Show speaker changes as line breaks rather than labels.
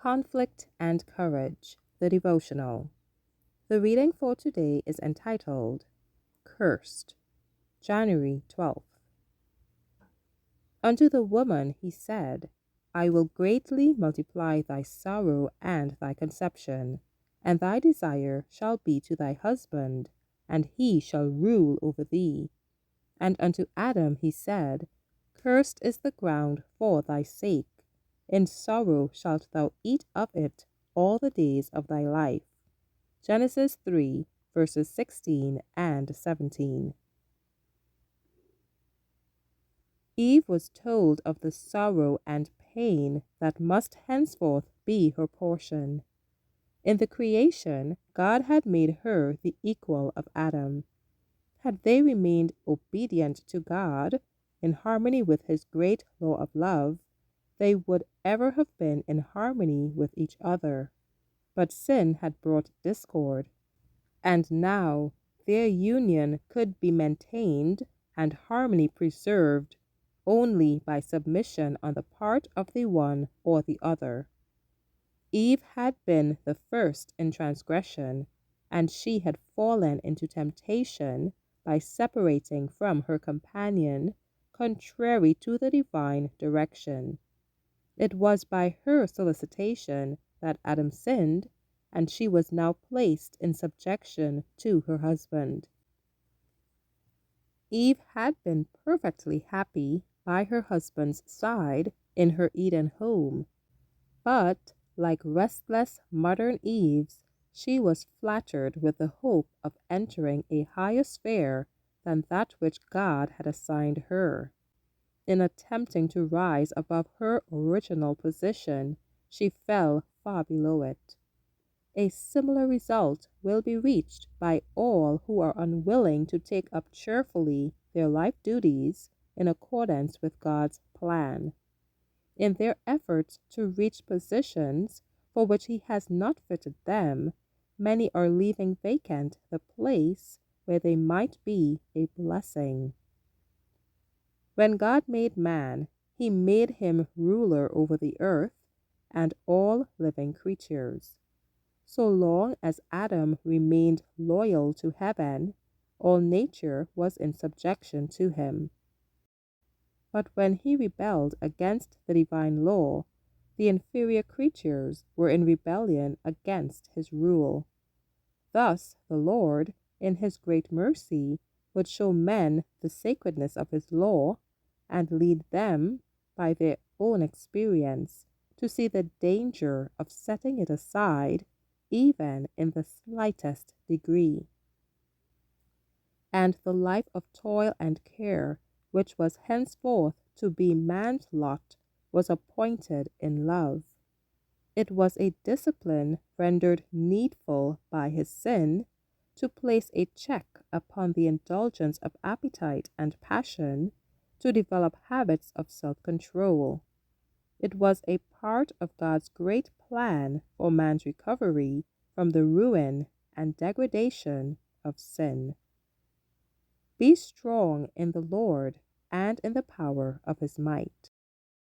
Conflict and Courage, the devotional. The reading for today is entitled Cursed, January 12th. Unto the woman he said, I will greatly multiply thy sorrow and thy conception, and thy desire shall be to thy husband, and he shall rule over thee. And unto Adam he said, Cursed is the ground for thy sake. In sorrow shalt thou eat of it all the days of thy life. Genesis 3, verses 16 and 17. Eve was told of the sorrow and pain that must henceforth be her portion. In the creation, God had made her the equal of Adam. Had they remained obedient to God, in harmony with his great law of love, they would ever have been in harmony with each other. But sin had brought discord, and now their union could be maintained and harmony preserved only by submission on the part of the one or the other. Eve had been the first in transgression, and she had fallen into temptation by separating from her companion, contrary to the divine direction. It was by her solicitation that Adam sinned, and she was now placed in subjection to her husband. Eve had been perfectly happy by her husband's side in her Eden home, but, like restless modern Eves, she was flattered with the hope of entering a higher sphere than that which God had assigned her. In attempting to rise above her original position, she fell far below it. A similar result will be reached by all who are unwilling to take up cheerfully their life duties in accordance with God's plan. In their efforts to reach positions for which He has not fitted them, many are leaving vacant the place where they might be a blessing. When God made man, He made him ruler over the earth and all living creatures. So long as Adam remained loyal to heaven, all nature was in subjection to him. But when he rebelled against the divine law, the inferior creatures were in rebellion against his rule. Thus the Lord, in his great mercy, would show men the sacredness of his law and lead them, by their own experience, to see the danger of setting it aside, even in the slightest degree. And the life of toil and care, which was henceforth to be man's lot, was appointed in love. It was a discipline rendered needful by his sin, to place a check upon the indulgence of appetite and passion, to develop habits of self-control. It was a part of God's great plan for man's recovery from the ruin and degradation of sin. Be strong in the Lord and in the power of his might.